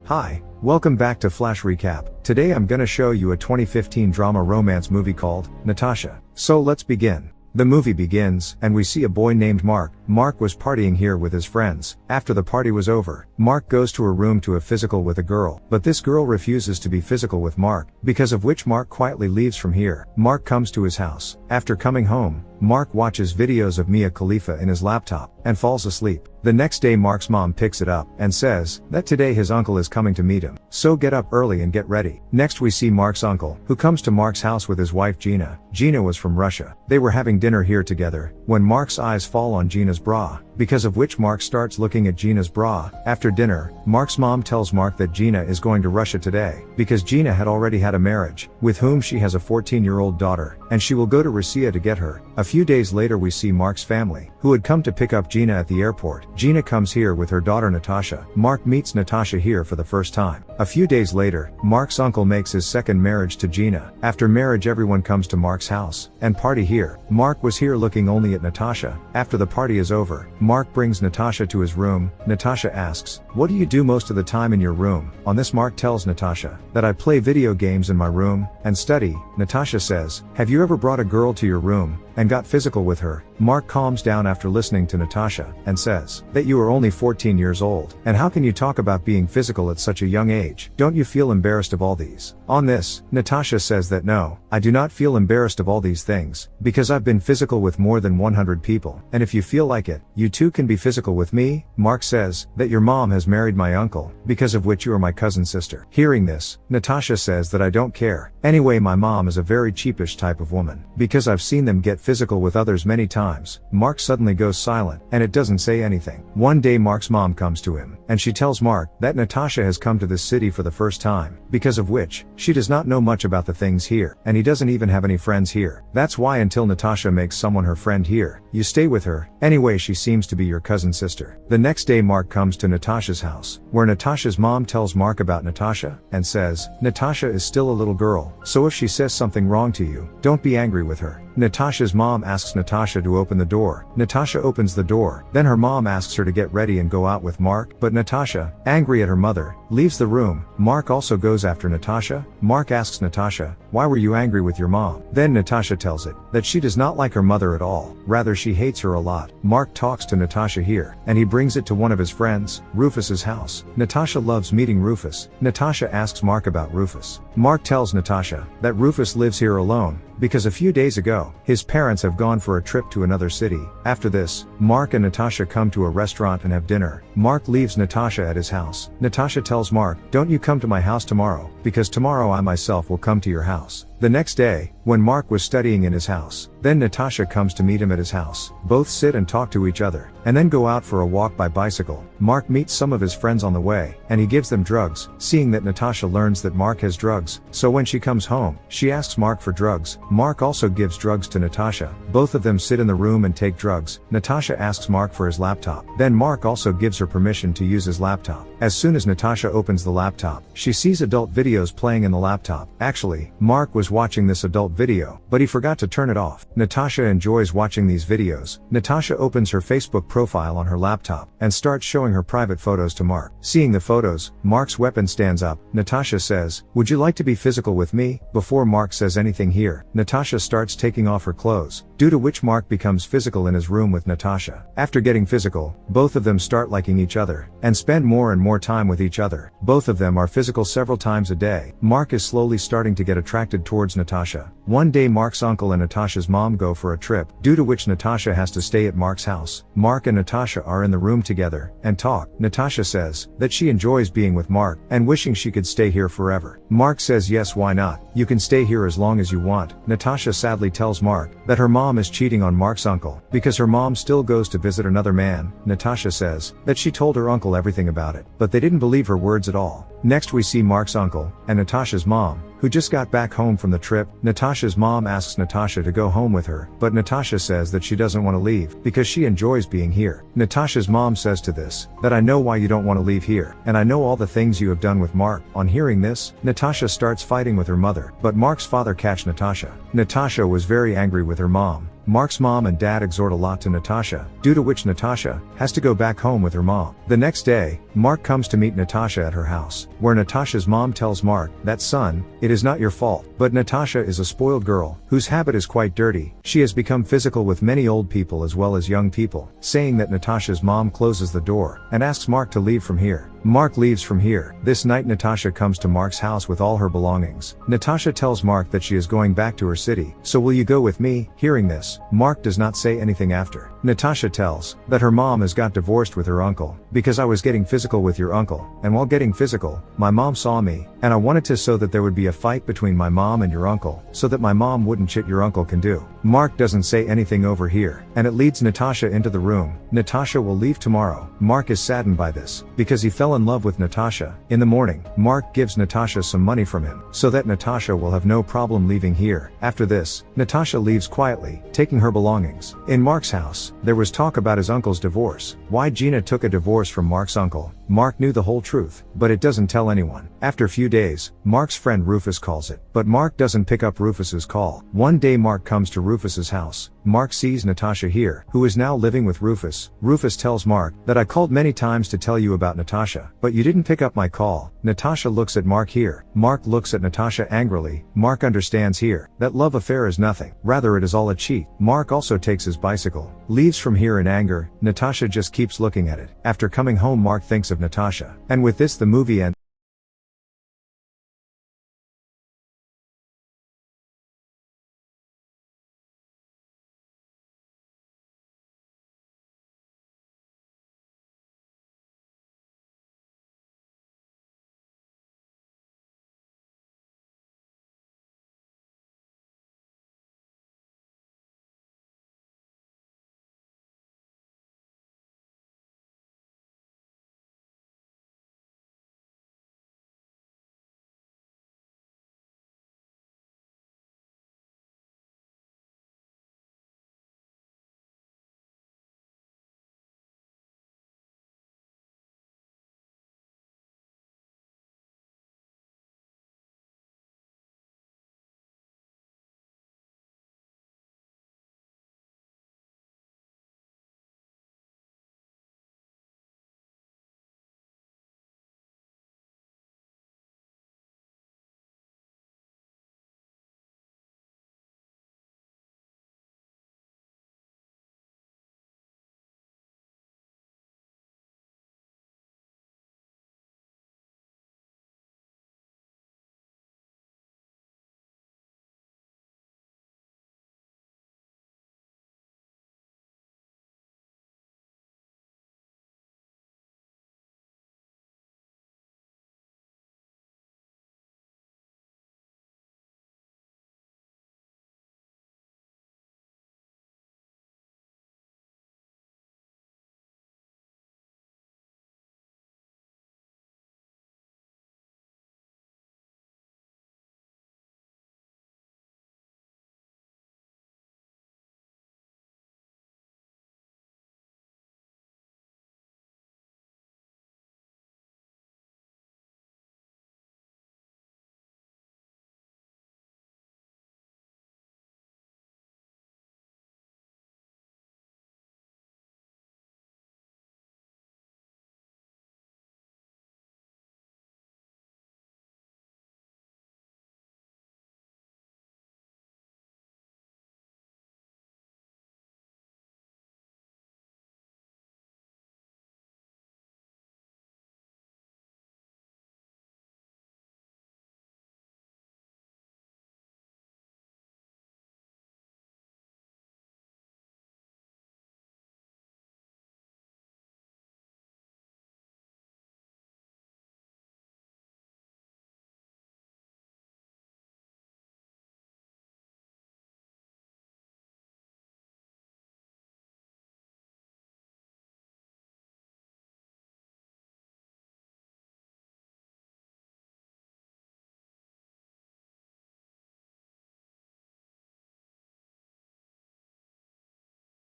Hi, welcome back to Flash Recap. Today I'm gonna show you a 2015 drama romance movie called Natasha. So let's begin. The movie begins, and we see a boy named Mark. Mark was partying here with his friends. After the party was over, Mark goes to a room to have physical with a girl, but this girl refuses to be physical with Mark, because of which Mark quietly leaves from here. Mark comes to his house. After coming home, Mark watches videos of Mia Khalifa in his laptop, and falls asleep. The next day Mark's mom picks it up, and says, that today his uncle is coming to meet him. So get up early and get ready. Next we see Mark's uncle, who comes to Mark's house with his wife Gina. Gina was from Russia. They were having dinner here together, when Mark's eyes fall on Gina's bra, because of which Mark starts looking at Gina's bra. After dinner, Mark's mom tells Mark that Gina is going to Russia today, because Gina had already had a marriage, with whom she has a 14-year-old daughter, and she will go to Russia to get her. A few days later we see Mark's family, who had come to pick up Gina at the airport. Gina comes here with her daughter Natasha. Mark meets Natasha here for the first time. A few days later, Mark's uncle makes his second marriage to Gina. After marriage everyone comes to Mark's house, and party here. Mark was here looking only at Natasha. After the party is over, Mark brings Natasha to his room. Natasha asks, what do you do most of the time in your room? On this Mark tells Natasha, that I play video games in my room, and study. Natasha says, have you ever brought a girl to your room, and got physical with her? Mark calms down after listening to Natasha, and says, that you are only 14 years old, and how can you talk about being physical at such a young age? Don't you feel embarrassed of all these? On this, Natasha says that no, I do not feel embarrassed of all these things, because I've been physical with more than 100 people, and if you feel like it, you too can be physical with me. Mark says, that your mom has married my uncle, because of which you are my cousin's sister. Hearing this, Natasha says that I don't care. Anyway, my mom is a very cheapish type of woman, because I've seen them get physical with others many times. Mark suddenly goes silent, and it doesn't say anything. One day Mark's mom comes to him, and she tells Mark, that Natasha has come to this city for the first time, because of which, she does not know much about the things here, and he doesn't even have any friends here. That's why until Natasha makes someone her friend here, you stay with her. Anyway, she seems to be your cousin's sister. The next day Mark comes to Natasha's house, where Natasha's mom tells Mark about Natasha, and says, Natasha is still a little girl, so if she says something wrong to you, don't be angry with her. Natasha's mom asks Natasha to open the door. Natasha opens the door, then her mom asks her to get ready and go out with Mark, but Natasha, angry at her mother, leaves the room. Mark also goes after Natasha. Mark asks Natasha, why were you angry with your mom? Then Natasha tells it, that she does not like her mother at all, rather she hates her a lot. Mark talks to Natasha here, and he brings it to one of his friends, Rufus's house. Natasha loves meeting Rufus. Natasha asks Mark about Rufus. Mark tells Natasha, that Rufus lives here alone, because a few days ago, his parents have gone for a trip to another city. After this, Mark and Natasha come to a restaurant and have dinner. Mark leaves Natasha at his house. Natasha tells Mark, don't you come to my house tomorrow, because tomorrow I myself will come to your house. The next day, when Mark was studying in his house, then Natasha comes to meet him at his house. Both sit and talk to each other, and then go out for a walk by bicycle. Mark meets some of his friends on the way, and he gives them drugs. Seeing that Natasha learns that Mark has drugs, so when she comes home, she asks Mark for drugs. Mark also gives drugs to Natasha. Both of them sit in the room and take drugs. Natasha asks Mark for his laptop. Then Mark also gives her permission to use his laptop. As soon as Natasha opens the laptop, she sees adult videos playing in the laptop. Actually, Mark was watching this adult video, but he forgot to turn it off. Natasha enjoys watching these videos. Natasha opens her Facebook profile on her laptop, and starts showing her private photos to Mark. Seeing the photos, Mark's weapon stands up. Natasha says, would you like to be physical with me? Before Mark says anything here, Natasha starts taking off her clothes, due to which Mark becomes physical in his room with Natasha. After getting physical, both of them start liking each other, and spend more and more time with each other. Both of them are physical several times a day. Mark is slowly starting to get attracted towards Natasha. One day Mark's uncle and Natasha's mom go for a trip, due to which Natasha has to stay at Mark's house. Mark and Natasha are in the room together, and talk. Natasha says, that she enjoys being with Mark, and wishing she could stay here forever. Mark says yes, why not? You can stay here as long as you want. Natasha sadly tells Mark, that her mom is cheating on Mark's uncle, because her mom still goes to visit another man. Natasha says, that she told her uncle everything about it, but they didn't believe her words at all. Next we see Mark's uncle, and Natasha's mom, who just got back home from the trip. Natasha's mom asks Natasha to go home with her, but Natasha says that she doesn't want to leave, because she enjoys being here. Natasha's mom says to this, that I know why you don't want to leave here, and I know all the things you have done with Mark. On hearing this, Natasha starts fighting with her mother, but Mark's father catch Natasha. Natasha was very angry with her mom. Mark's mom and dad exhort a lot to Natasha, due to which Natasha has to go back home with her mom. The next day, Mark comes to meet Natasha at her house, where Natasha's mom tells Mark that, son, it is not your fault. But Natasha is a spoiled girl, whose habit is quite dirty. She has become physical with many old people as well as young people, saying that Natasha's mom closes the door, and asks Mark to leave from here. Mark leaves from here. This night Natasha comes to Mark's house with all her belongings. Natasha tells Mark that she is going back to her city, so will you go with me? Hearing this, Mark does not say anything after. Natasha tells that her mom has got divorced with her uncle, because I was getting physical with your uncle, and while getting physical, my mom saw me, and I wanted to so that there would be a fight between my mom and your uncle, so that my mom wouldn't shit your uncle can do. Mark doesn't say anything over here, and it leads Natasha into the room. Natasha will leave tomorrow. Mark is saddened by this, because he fell in love with Natasha. In the morning, Mark gives Natasha some money from him, so that Natasha will have no problem leaving here. After this, Natasha leaves quietly, taking her belongings. In Mark's house, there was talk about his uncle's divorce. Why Gina took a divorce from Mark's uncle. Mark knew the whole truth, but it doesn't tell anyone. After a few days, Mark's friend Rufus calls it, but Mark doesn't pick up Rufus's call. One day Mark comes to Rufus's house. Mark sees Natasha here, who is now living with Rufus. Rufus tells Mark that I called many times to tell you about Natasha, but you didn't pick up my call. Natasha looks at Mark here. Mark looks at Natasha angrily. Mark understands here that love affair is nothing, rather it is all a cheat. Mark also takes his bicycle, leaves from here in anger. Natasha just keeps looking at it. After coming home Mark thinks of Natasha. And with this the movie ends.